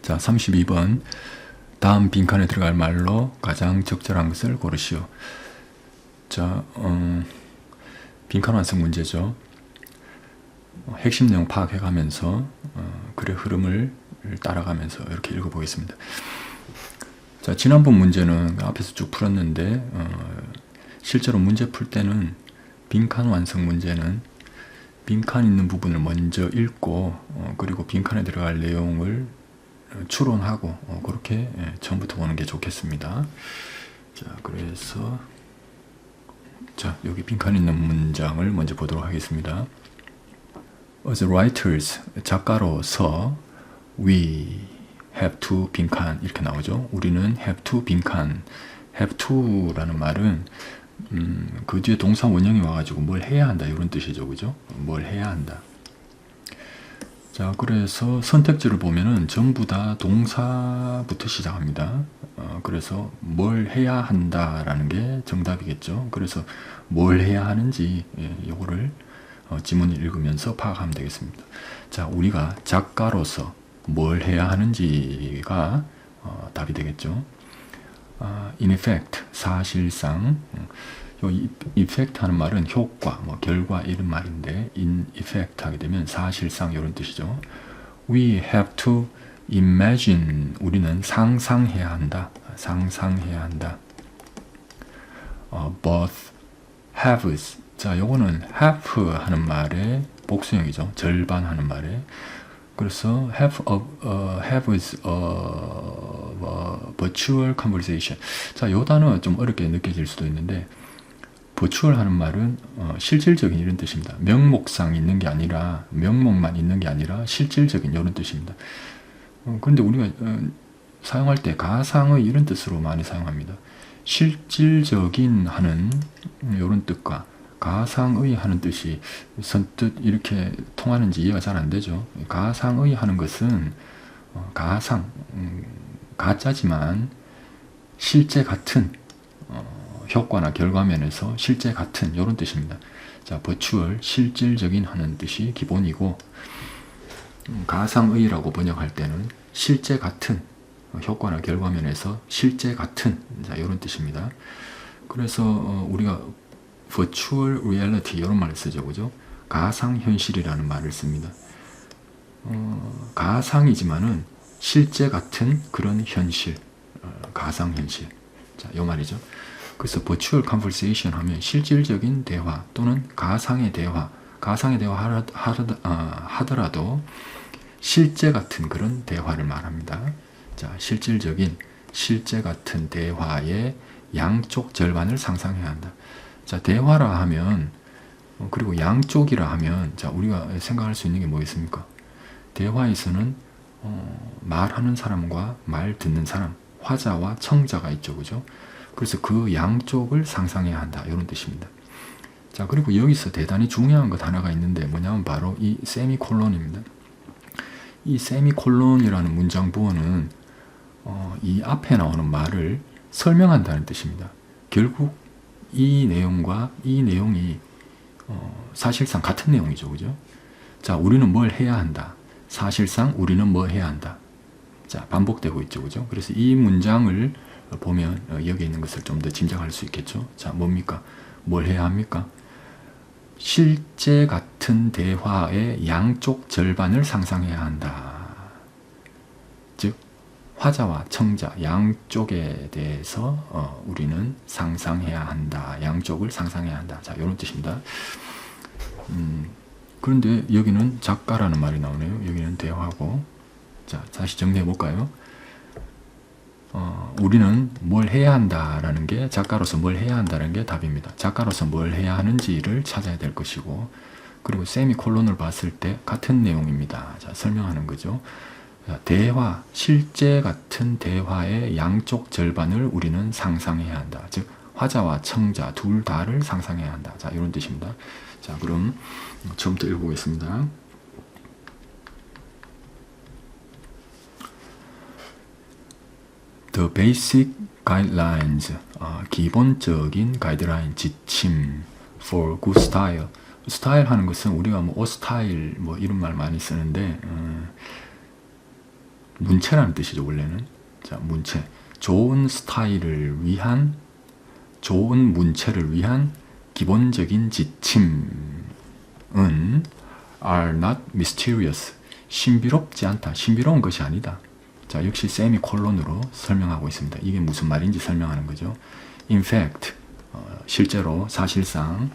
자, 32번. 다음 빈칸에 들어갈 말로 가장 적절한 것을 고르시오. 자, 빈칸 완성 문제죠. 핵심 내용 파악해가면서 글의 흐름을 따라가면서 이렇게 읽어보겠습니다. 자, 지난번 문제는 앞에서 쭉 풀었는데 실제로 문제 풀 때는 빈칸 완성 문제는 빈칸 있는 부분을 먼저 읽고 그리고 빈칸에 들어갈 내용을 추론하고 그렇게 처음부터 보는 게 좋겠습니다. 자, 그래서 자, 여기 빈칸 있는 문장을 먼저 보도록 하겠습니다. As writers, 작가로서 we have to 빈칸 이렇게 나오죠. 우리는 have to 빈칸. have to라는 말은 그 뒤에 동사 원형이 와가지고 뭘 해야 한다 이런 뜻이죠, 그죠? 뭘 해야 한다. 자, 그래서 선택지를 보면은 전부 다 동사부터 시작합니다. 그래서 뭘 해야 한다라는 게 정답이겠죠. 그래서 뭘 해야 하는지 요거를 지문을 읽으면서 파악하면 되겠습니다. 자, 우리가 작가로서 뭘 해야 하는지가 답이 되겠죠. In effect, 사실상 요 effect 하는 말은 효과, 뭐 결과 이런 말인데 in effect 하게 되면 사실상 이런 뜻이죠. We have to imagine, 우리는 상상해야 한다. 상상해야 한다. Both haves, 자, 요거는 have 하는 말의 복수형이죠. 절반 하는 말에. 그래서 have is a virtual conversation. 자, 요 단어 좀 어렵게 느껴질 수도 있는데 virtual 하는 말은 실질적인 이런 뜻입니다. 명목상 있는 게 아니라 명목만 있는 게 아니라 실질적인 이런 뜻입니다. 그런데 우리가 사용할 때 가상의 이런 뜻으로 많이 사용합니다. 실질적인 하는 이런 뜻과 가상의 하는 뜻이 선뜻 이렇게 통하는지 이해가 잘 안 되죠. 가상의 하는 것은 가상, 가짜지만 실제 같은 효과나 결과면에서 실제 같은 이런 뜻입니다. 자, virtual, 실질적인 하는 뜻이 기본이고 가상의라고 번역할 때는 실제 같은 효과나 결과면에서 실제 같은, 자, 이런 뜻입니다. 그래서 우리가 virtual reality 이런 말을 쓰죠, 그죠? 가상현실이라는 말을 씁니다. 가상이지만은 실제 같은 그런 현실, 가상현실. 자, 요 말이죠. 그래서 virtual conversation 하면 실질적인 대화 또는 가상의 대화, 가상의 대화 하더라도 실제 같은 그런 대화를 말합니다. 자, 실질적인, 실제 같은 대화의 양쪽 절반을 상상해야 한다. 자, 대화라 하면 그리고 양쪽이라 하면 자, 우리가 생각할 수 있는 게 뭐겠습니까? 대화에서는 말하는 사람과 말 듣는 사람, 화자와 청자가 있죠, 그죠? 그래서 그 양쪽을 상상해야 한다 이런 뜻입니다. 자, 그리고 여기서 대단히 중요한 것 하나가 있는데 뭐냐면 바로 이 세미콜론입니다. 이 세미콜론이라는 문장 부호는 이 앞에 나오는 말을 설명한다는 뜻입니다. 결국 이 내용과 이 내용이 사실상 같은 내용이죠, 그죠? 자, 우리는 뭘 해야 한다. 사실상 우리는 뭐 해야 한다. 자, 반복되고 있죠, 그죠? 그래서 이 문장을 보면 여기 있는 것을 좀 더 짐작할 수 있겠죠. 자, 뭡니까? 뭘 해야 합니까? 실제 같은 대화의 양쪽 절반을 상상해야 한다. 즉 화자와 청자 양쪽에 대해서 우리는 상상해야 한다. 양쪽을 상상해야 한다. 자, 이런 뜻입니다. 그런데 여기는 작가라는 말이 나오네요. 여기는 대화고. 자, 다시 정리해 볼까요? 우리는 뭘 해야 한다라는 게, 작가로서 뭘 해야 한다는 게 답입니다. 작가로서 뭘 해야 하는지를 찾아야 될 것이고, 그리고 세미콜론을 봤을 때 같은 내용입니다. 자, 설명하는 거죠. 자, 대화, 실제 같은 대화의 양쪽 절반을 우리는 상상해야 한다. 즉 화자와 청자 둘 다를 상상해야 한다. 자, 이런 뜻입니다. 자, 그럼 처음부터 읽어보겠습니다. The basic guidelines, 기본적인 가이드라인, 지침 for good style. 스타일 하는 것은 우리가 뭐 옷 스타일 뭐 이런 말 많이 쓰는데 문체라는 뜻이죠, 원래는. 자, 문체. 좋은 스타일을 위한, 좋은 문체를 위한 기본적인 지침은 are not mysterious. 신비롭지 않다. 신비로운 것이 아니다. 자, 역시 세미콜론으로 설명하고 있습니다. 이게 무슨 말인지 설명하는 거죠. In fact, 실제로, 사실상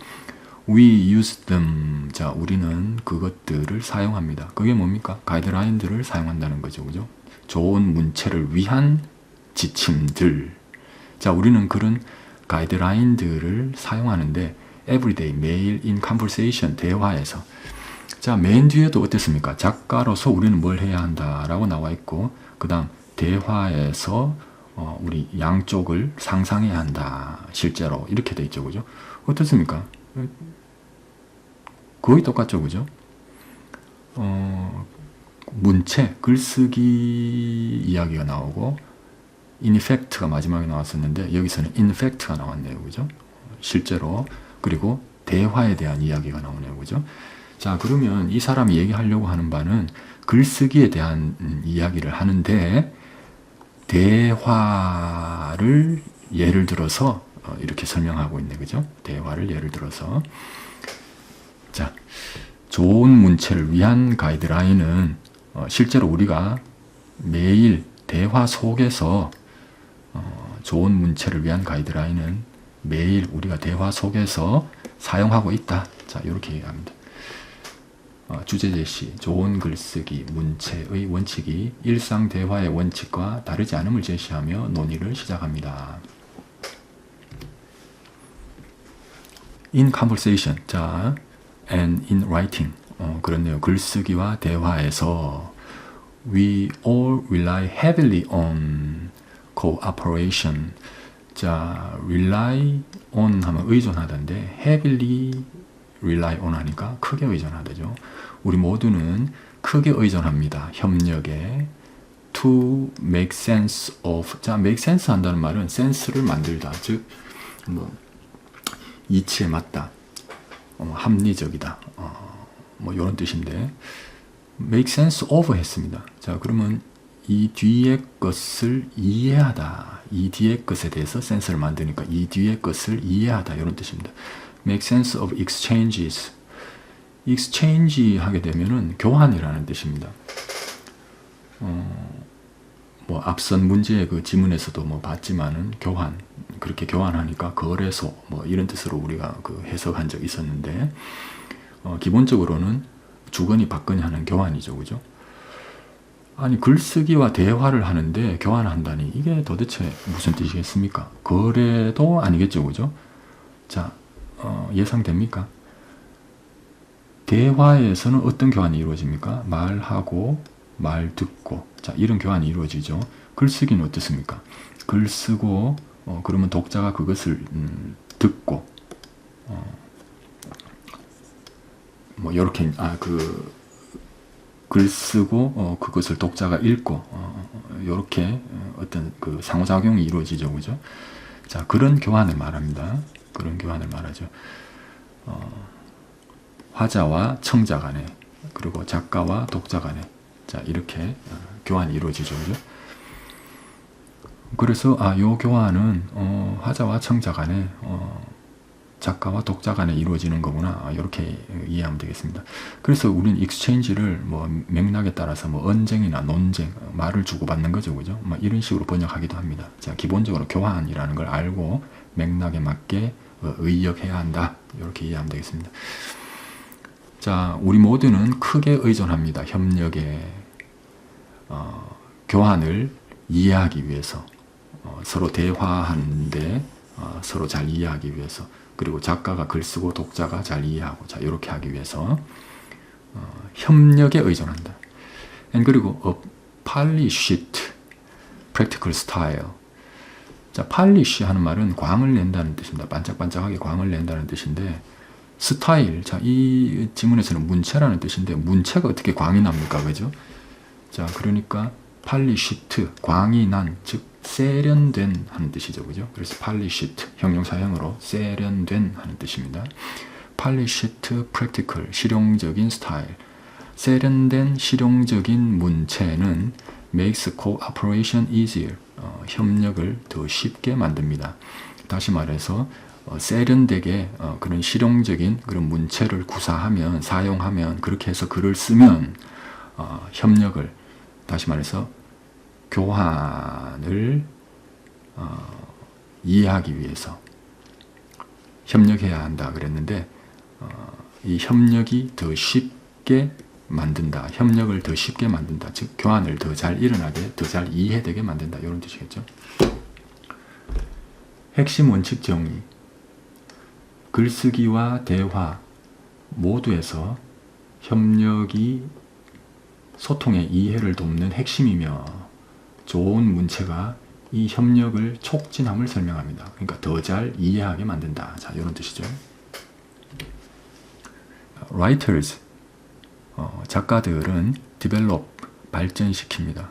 we use them. 자, 우리는 그것들을 사용합니다. 그게 뭡니까? 가이드라인들을 사용한다는 거죠. 그죠? 좋은 문체를 위한 지침들. 자, 우리는 그런 가이드라인들을 사용하는데 everyday, 매일 in conversation, 대화에서. 자, 맨 뒤에도 어땠습니까? 작가로서 우리는 뭘 해야 한다라고 나와 있고, 그 다음 대화에서 우리 양쪽을 상상해야 한다. 실제로 이렇게 돼 있죠. 그죠? 어떻습니까? 거의 똑같죠. 그죠? 문체, 글쓰기 이야기가 나오고 in effect가 마지막에 나왔었는데 여기서는 in fact가 나왔네요. 그죠? 실제로. 그리고 대화에 대한 이야기가 나오네요. 그죠? 자, 그러면 이 사람이 얘기하려고 하는 바는 글쓰기에 대한 이야기를 하는데 대화를 예를 들어서 이렇게 설명하고 있네. 그죠? 대화를 예를 들어서. 자, 좋은 문체를 위한 가이드라인은 실제로 우리가 매일 대화 속에서 좋은 문체를 위한 가이드라인은 매일 우리가 대화 속에서 사용하고 있다. 자, 이렇게 얘기합니다. 주제 제시, 좋은 글쓰기, 문체의 원칙이 일상 대화의 원칙과 다르지 않음을 제시하며 논의를 시작합니다. In conversation, 자, and in writing, 그렇네요. 글쓰기와 대화에서 we all rely heavily on cooperation. 자, rely on 하면 의존하던데 heavily rely on 하니까 크게 의존하다죠. 우리 모두는 크게 의존합니다. 협력에. to make sense of. 자, make sense 한다는 말은 sense를 만들다. 즉, 이치에 맞다. 합리적이다. 이런 뜻인데 make sense of 했습니다. 자, 그러면 이 뒤의 것을 이해하다. 이 뒤의 것에 대해서 센스를 만드니까 이 뒤의 것을 이해하다. 이런 뜻입니다. make sense of exchanges. exchange 하게 되면은 교환이라는 뜻입니다. 앞선 문제의 그 지문에서도 봤지만은 교환, 그렇게 교환하니까 거래소 이런 뜻으로 우리가 그 해석한 적이 있었는데 기본적으로는 주거니 받거니 하는 교환이죠. 그죠? 아니, 글쓰기와 대화를 하는데 교환한다니 이게 도대체 무슨 뜻이겠습니까? 거래도 아니겠죠. 그죠? 자, 예상됩니까? 대화에서는 어떤 교환이 이루어집니까? 말하고 말 듣고, 자, 이런 교환이 이루어지죠. 글쓰기는 어떻습니까? 글 쓰고 그러면 독자가 그것을 듣고 이렇게 글 쓰고 그것을 독자가 읽고 이렇게 어떤 그 상호작용이 이루어지죠. 그죠? 자, 그런 교환을 말합니다. 그런 교환을 말하죠. 화자와 청자 간에, 그리고 작가와 독자 간에, 자, 이렇게 교환이 이루어지죠. 그죠? 그래서 요 교환은 화자와 청자 간에, 작가와 독자 간에 이루어지는 거구나. 이렇게 이해하면 되겠습니다. 그래서 우리는 exchange를 맥락에 따라서 언쟁이나 논쟁, 말을 주고받는 거죠. 그죠? 이런 식으로 번역하기도 합니다. 자, 기본적으로 교환이라는 걸 알고 맥락에 맞게 의역해야 한다. 이렇게 이해하면 되겠습니다. 자, 우리 모두는 크게 의존합니다. 협력에. 교환을 이해하기 위해서, 서로 대화하는데 서로 잘 이해하기 위해서, 그리고 작가가 글 쓰고 독자가 잘 이해하고, 자, 이렇게 하기 위해서 협력에 의존한다. 그리고 a polished practical style. 자, polish 하는 말은 광을 낸다는 뜻입니다. 반짝반짝하게 광을 낸다는 뜻인데, 스타일, 자, 이 지문에서는 문체라는 뜻인데 문체가 어떻게 광이 납니까? 그죠? 자, 그러니까 polished, 광이 난, 즉 세련된 하는 뜻이죠. 그죠? 그래서 polished, 형용사형으로 세련된 하는 뜻입니다. polished practical, 실용적인 스타일. 세련된 실용적인 문체는 makes cooperation easier. 협력을 더 쉽게 만듭니다. 다시 말해서 세련되게 그런 실용적인 그런 문체를 구사하면, 사용하면, 그렇게 해서 글을 쓰면 협력을, 다시 말해서 교환을 이해하기 위해서 협력해야 한다 그랬는데, 이 협력이 더 쉽게 만든다. 협력을 더 쉽게 만든다. 즉 교환을 더 잘 일어나게, 더 잘 이해되게 만든다. 이런 뜻이겠죠. 핵심 원칙 정의. 글쓰기와 대화 모두에서 협력이 소통의 이해를 돕는 핵심이며, 좋은 문체가 이 협력을 촉진함을 설명합니다. 그러니까 더 잘 이해하게 만든다. 자, 이런 뜻이죠. Writers, 작가들은 develop, 발전시킵니다.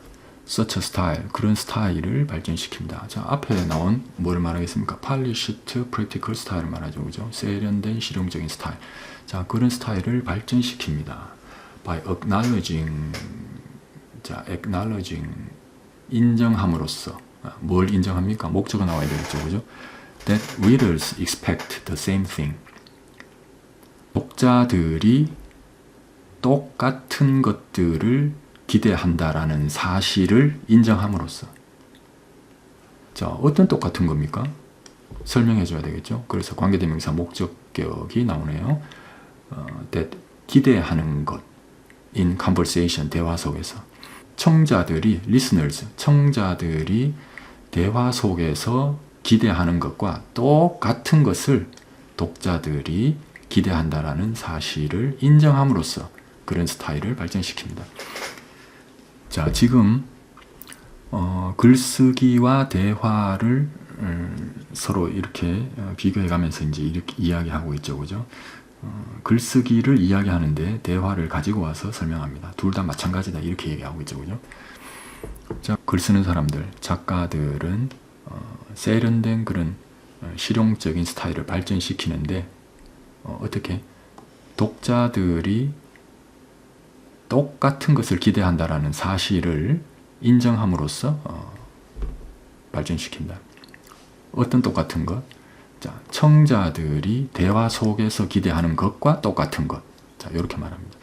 such a style, 그런 스타일을 발전시킵니다. 자, 앞에 나온 뭘 말하겠습니까? polished practical style을 말하죠. 그죠? 세련된 실용적인 스타일. 자, 그런 스타일을 발전시킵니다. by acknowledging, 자, acknowledging, 인정함으로써. 뭘 인정합니까? 목적어 나와야 되겠죠. 그죠? that readers expect the same thing. 독자들이 똑같은 것들을 기대한다라는 사실을 인정함으로써. 자, 어떤 똑같은 겁니까? 설명해 줘야 되겠죠. 그래서 관계대명사 목적격이 나오네요. that 기대하는 것 in conversation, 대화 속에서. 청자들이 listeners, 청자들이 대화 속에서 기대하는 것과 똑같은 것을 독자들이 기대한다라는 사실을 인정함으로써 그런 스타일을 발전시킵니다. 자, 지금 글쓰기와 대화를 서로 이렇게 비교해 가면서 이제 이렇게 이야기하고 있죠. 그죠? 글쓰기를 이야기하는데 대화를 가지고 와서 설명합니다. 둘 다 마찬가지다. 이렇게 얘기하고 있죠. 그죠? 자, 글 쓰는 사람들, 작가들은 세련된 그런 실용적인 스타일을 발전시키는데, 어떻게? 독자들이 똑같은 것을 기대한다라는 사실을 인정함으로써 발전시킨다. 어떤 똑같은 것? 자, 청자들이 대화 속에서 기대하는 것과 똑같은 것. 자, 이렇게 말합니다.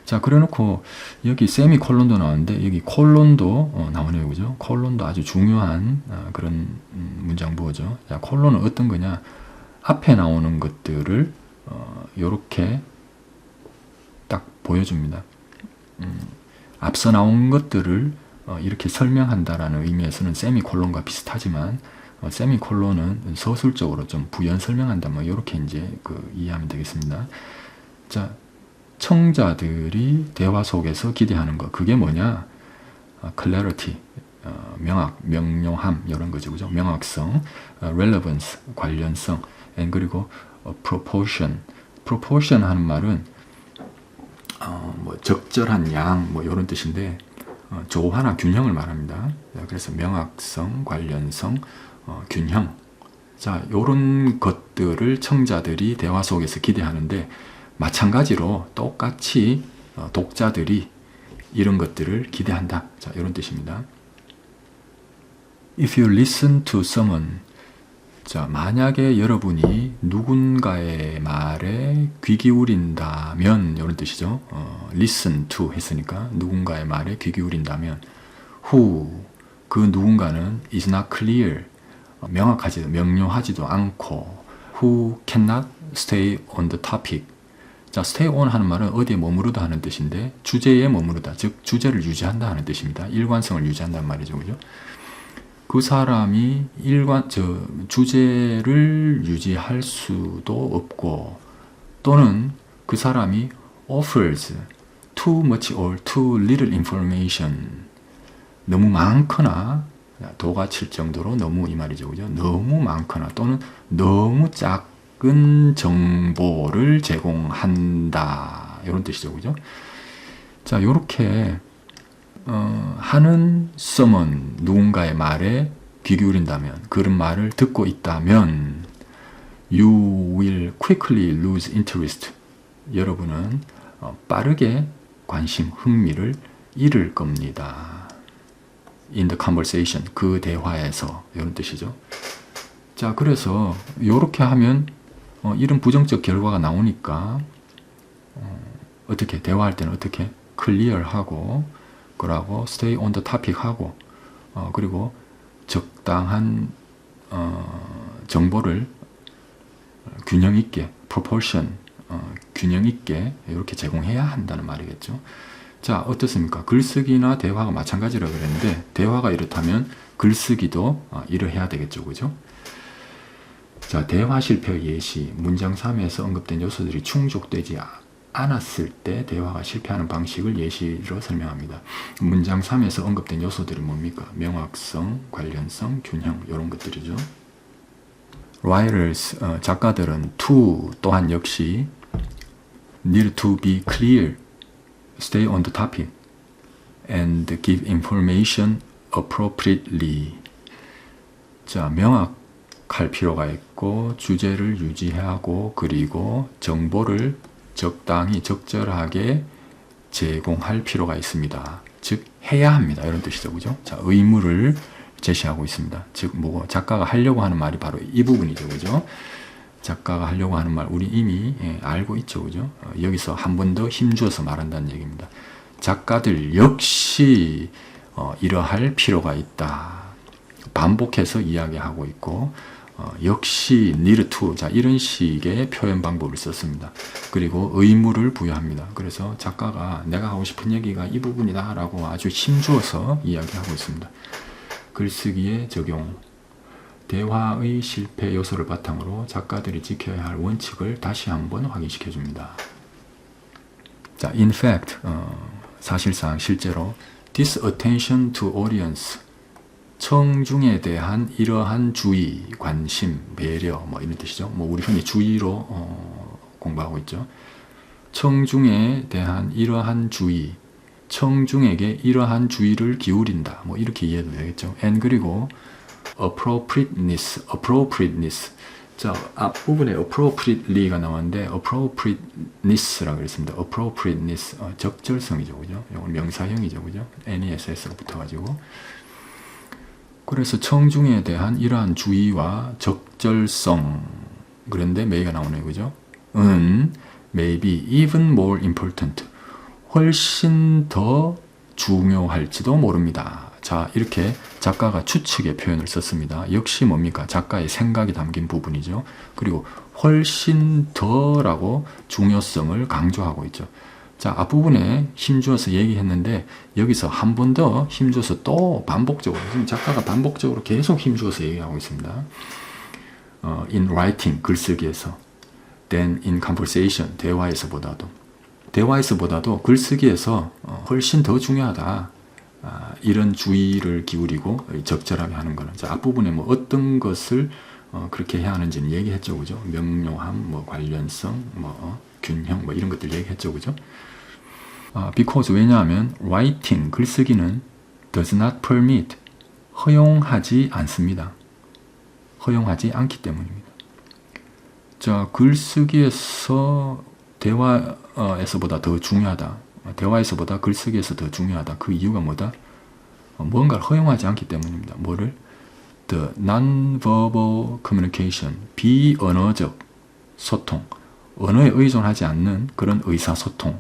자, 그래 놓고 여기 세미콜론도 나오는데 여기 콜론도 나오네요. 그죠? 콜론도 아주 중요한 그런 문장부호죠. 자, 콜론은 어떤 거냐? 앞에 나오는 것들을 요렇게 딱 보여줍니다. 앞서 나온 것들을 이렇게 설명한다라는 의미에서는 세미콜론과 비슷하지만, 세미콜론은 서술적으로 좀 부연 설명한다, 뭐 이렇게 이제 이해하면 되겠습니다. 자, 청자들이 대화 속에서 기대하는 것, 그게 뭐냐? clarity, 명확, 명료함 이런 거죠, 그죠? 명확성, relevance, 관련성, 그리고 proportion. proportion 하는 말은 뭐 적절한 양, 뭐 이런 뜻인데, 조화나 균형을 말합니다. 그래서 명확성, 관련성, 균형. 자, 이런 것들을 청자들이 대화 속에서 기대하는데, 마찬가지로 똑같이 독자들이 이런 것들을 기대한다. 자, 이런 뜻입니다. If you listen to someone, 자, 만약에 여러분이 누군가의 말에 귀 기울인다면, 이런 뜻이죠. listen to 했으니까 누군가의 말에 귀 기울인다면, who, 그 누군가는 is not clear, 명확하지도, 명료하지도 않고, who cannot stay on the topic. 자, stay on 하는 말은 어디에 머무르다 하는 뜻인데, 주제에 머무르다, 즉 주제를 유지한다 하는 뜻입니다. 일관성을 유지한다는 말이죠. 그죠? 그 사람이 주제를 유지할 수도 없고, 또는 그 사람이 offers too much or too little information, 너무 많거나, 도가 칠 정도로 너무, 이 말이죠. 그죠? 너무 많거나 또는 너무 작은 정보를 제공한다, 이런 뜻이죠. 그죠? 자, 요렇게 하는 someone, 누군가의 말에 귀 기울인다면, 그런 말을 듣고 있다면, you will quickly lose interest. 여러분은 빠르게 관심, 흥미를 잃을 겁니다. in the conversation, 그 대화에서, 이런 뜻이죠. 자, 그래서 이렇게 하면 이런 부정적 결과가 나오니까 어떻게 대화할 때는 어떻게 클리어하고, 그러고 stay on the topic 하고, 그리고 적당한 정보를 균형 있게, proportion, 균형 있게 이렇게 제공해야 한다는 말이겠죠. 자, 어떻습니까? 글쓰기나 대화가 마찬가지라고 그랬는데, 대화가 이렇다면 글쓰기도 이러해야 되겠죠, 그죠? 자, 대화 실패 예시, 문장 3에서 언급된 요소들이 충족되지 않았을 때 대화가 실패하는 방식을 예시로 설명합니다. 문장 3에서 언급된 요소들이 뭡니까? 명확성, 관련성, 균형, 이런 것들이죠. writers, 작가들은 to 또한 역시 need to be clear, stay on the topic, and give information appropriately. 자, 명확할 필요가 있고, 주제를 유지하고, 그리고 정보를 적당히 적절하게 제공할 필요가 있습니다. 즉 해야 합니다. 이런 뜻이죠, 그죠? 자, 의무를 제시하고 있습니다. 즉 뭐고, 작가가 하려고 하는 말이 바로 이 부분이죠, 그죠? 작가가 하려고 하는 말 우리 이미 알고 있죠, 그죠? 여기서 한 번 더 힘주어서 말한다는 얘기입니다. 작가들 역시 이러할 필요가 있다. 반복해서 이야기하고 있고, 역시 need to, 자, 이런 식의 표현 방법을 썼습니다. 그리고 의무를 부여합니다. 그래서 작가가 내가 하고 싶은 얘기가 이 부분이다 라고 아주 힘주어서 이야기하고 있습니다. 글쓰기의 적용, 대화의 실패 요소를 바탕으로 작가들이 지켜야 할 원칙을 다시 한번 확인시켜 줍니다. 자, in fact, 사실상 실제로 disattention to audience, 청중에 대한 이러한 주의, 관심, 배려, 뭐 이런 뜻이죠. 뭐 우리 흔히 주의로 공부하고 있죠. 청중에 대한 이러한 주의, 청중에게 이러한 주의를 기울인다. 뭐 이렇게 이해도 되겠죠. and 그리고 appropriateness. 자, 앞부분에 appropriately가 나왔는데 appropriateness라고 그랬습니다. appropriateness, 적절성이죠, 그죠? 이건 명사형이죠, 그죠? NESS가 붙어가지고. 그래서 청중에 대한 이러한 주의와 적절성, 그런데 may가 나오네요, 그죠? 은 maybe even more important, 훨씬 더 중요할지도 모릅니다. 자, 이렇게 작가가 추측의 표현을 썼습니다. 역시 뭡니까? 작가의 생각이 담긴 부분이죠. 그리고 훨씬 더라고 중요성을 강조하고 있죠. 자, 앞부분에 힘주어서 얘기했는데 여기서 한 번 더 힘주어서 또 반복적으로, 지금 작가가 반복적으로 계속 힘주어서 얘기하고 있습니다. in writing, 글쓰기에서, then in conversation, 대화에서보다도 글쓰기에서 훨씬 더 중요하다. 이런 주의를 기울이고 적절하게 하는 거는. 자, 앞부분에 뭐 어떤 것을 그렇게 해야 하는지는 얘기했죠, 그죠? 명료함, 뭐 관련성, 뭐 균형, 뭐 이런 것들 얘기했죠, 그죠? because, 왜냐하면 writing, 글쓰기는 does not permit, 허용하지 않습니다. 허용하지 않기 때문입니다. 자, 글쓰기에서 대화에서보다 더 중요하다. 대화에서보다 글쓰기에서 더 중요하다. 그 이유가 뭐다? 뭔가를 허용하지 않기 때문입니다. 뭐를? The non-verbal communication, 비언어적 소통, 언어에 의존하지 않는 그런 의사소통,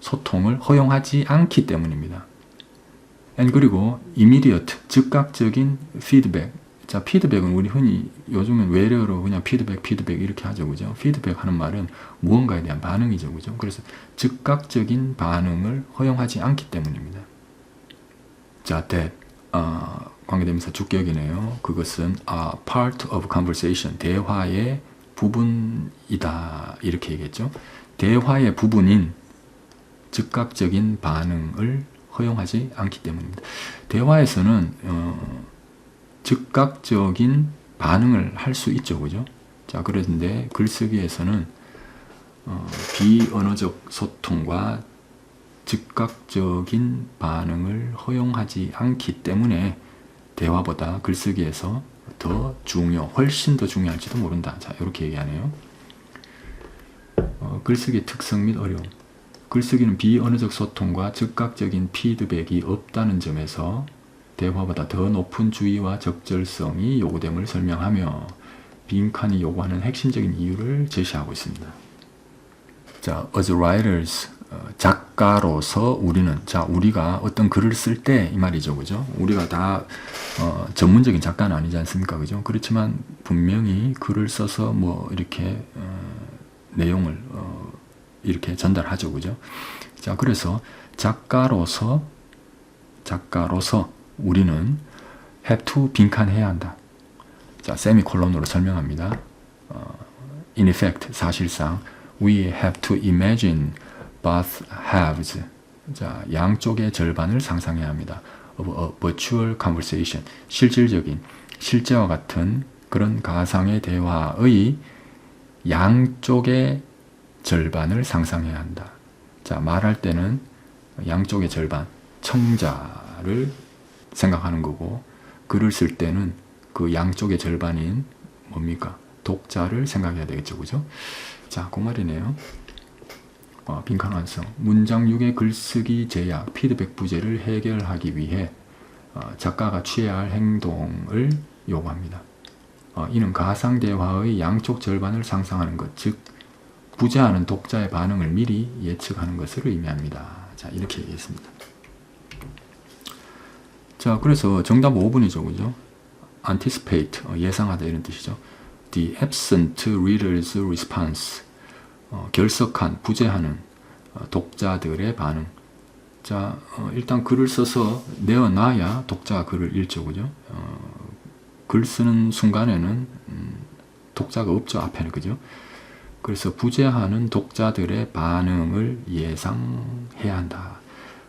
소통을 허용하지 않기 때문입니다. and 그리고 immediate, 즉각적인 feedback. 자, 피드백은 우리 흔히 요즘은 외래어로 그냥 피드백 이렇게 하죠, 그죠? 피드백 하는 말은 무언가에 대한 반응이죠, 그죠? 그래서 즉각적인 반응을 허용하지 않기 때문입니다. 자, that, 관계대명사 주격이네요. 그것은 a part of conversation, 대화의 부분이다, 이렇게 얘기했죠. 대화의 부분인 즉각적인 반응을 허용하지 않기 때문입니다. 대화에서는 즉각적인 반응을 할 수 있죠, 그죠? 자, 그런데 글쓰기에서는 비언어적 소통과 즉각적인 반응을 허용하지 않기 때문에 대화보다 글쓰기에서 훨씬 더 중요할지도 모른다. 자, 이렇게 얘기하네요. 글쓰기의 특성 및 어려움. 글쓰기는 비언어적 소통과 즉각적인 피드백이 없다는 점에서 대화보다 더 높은 주의와 적절성이 요구됨을 설명하며 빈칸이 요구하는 핵심적인 이유를 제시하고 있습니다. 자, as writers, 작가로서 우리는, 자, 우리가 어떤 글을 쓸 때 이 말이죠, 그죠? 우리가 다 전문적인 작가는 아니지 않습니까, 그죠? 그렇지만 분명히 글을 써서 뭐 이렇게 내용을 이렇게 전달하죠, 그죠? 자, 그래서 작가로서 우리는 have to 빈칸해야 한다. 자, 세미콜론으로 설명합니다. In effect, 사실상 we have to imagine both halves. 자, 양쪽의 절반을 상상해야 합니다. of a virtual conversation. 실질적인, 실제와 같은 그런 가상의 대화의 양쪽의 절반을 상상해야 한다. 자, 말할 때는 양쪽의 절반, 청자를 생각하는 거고, 글을 쓸 때는 그 양쪽의 절반인 뭡니까? 독자를 생각해야 되겠죠, 그죠? 자, 그 말이네요. 빈칸 완성. 문장 6의 글쓰기 제약, 피드백 부재를 해결하기 위해 작가가 취해야 할 행동을 요구합니다. 이는 가상 대화의 양쪽 절반을 상상하는 것, 즉 부재하는 독자의 반응을 미리 예측하는 것을 의미합니다. 자, 이렇게 얘기했습니다. 자, 그래서 정답 5번이죠, 그죠? anticipate, 예상하다 이런 뜻이죠. The absent reader's response, 결석한, 부재하는 독자들의 반응. 자, 일단 글을 써서 내어놔야 독자가 글을 읽죠, 그죠? 글 쓰는 순간에는 독자가 없죠, 앞에는, 그죠? 그래서 부재하는 독자들의 반응을 예상해야 한다.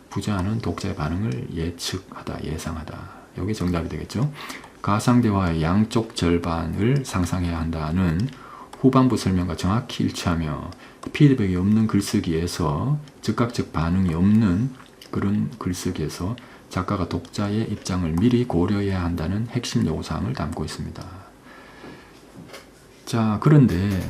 부재하는 독자의 반응을 예측하다, 예상하다. 여기 정답이 되겠죠. 가상대화의 양쪽 절반을 상상해야 한다는 후반부 설명과 정확히 일치하며 피드백이 없는 글쓰기에서 즉각적 반응이 없는 그런 글쓰기에서 작가가 독자의 입장을 미리 고려해야 한다는 핵심 요구사항을 담고 있습니다. 자, 그런데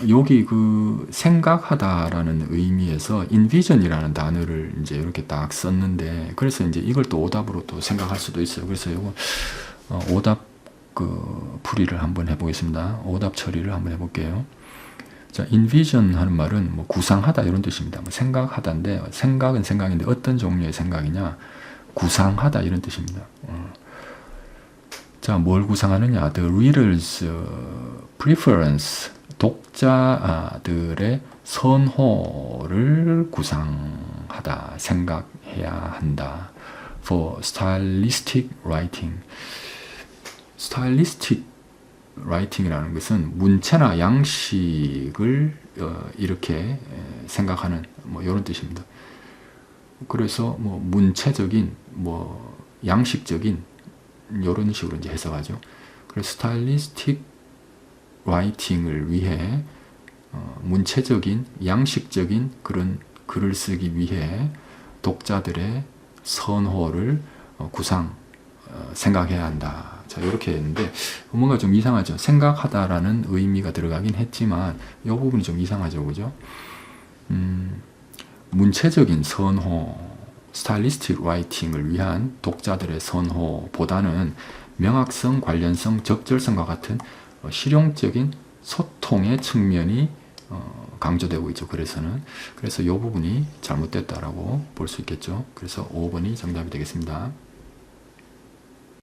여기 그 생각하다라는 의미에서 envision이라는 단어를 이제 이렇게 딱 썼는데, 그래서 이제 이걸 또 오답으로 또 생각할 수도 있어요. 그래서 이거 오답 그 풀이를 한번 해보겠습니다. 오답 처리를 한번 해볼게요. 자, envision 하는 말은 뭐 구상하다 이런 뜻입니다. 뭐 생각하다인데, 생각은 생각인데 어떤 종류의 생각이냐? 구상하다 이런 뜻입니다. 자, 뭘 구상하느냐? The reader's preference, 독자들의 선호를 구상하다, 생각해야 한다. For stylistic writing. stylistic writing이라는 것은 문체나 양식을 이렇게 생각하는 뭐 이런 뜻입니다. 그래서 뭐 문체적인, 뭐 양식적인 이런 식으로 이제 해석하죠. 그래서 스타일리스틱 라이팅을 위해 문체적인, 양식적인 그런 글을 쓰기 위해 독자들의 선호를 생각해야 한다. 자, 이렇게 했는데 뭔가 좀 이상하죠. 생각하다라는 의미가 들어가긴 했지만 이 부분이 좀 이상하죠, 그죠? 문체적인 선호, 스타일리스틱 라이팅을 위한 독자들의 선호보다는 명확성, 관련성, 적절성과 같은 실용적인 소통의 측면이 강조되고 있죠. 그래서 이 부분이 잘못됐다라고 볼 수 있겠죠. 그래서 5번이 정답이 되겠습니다.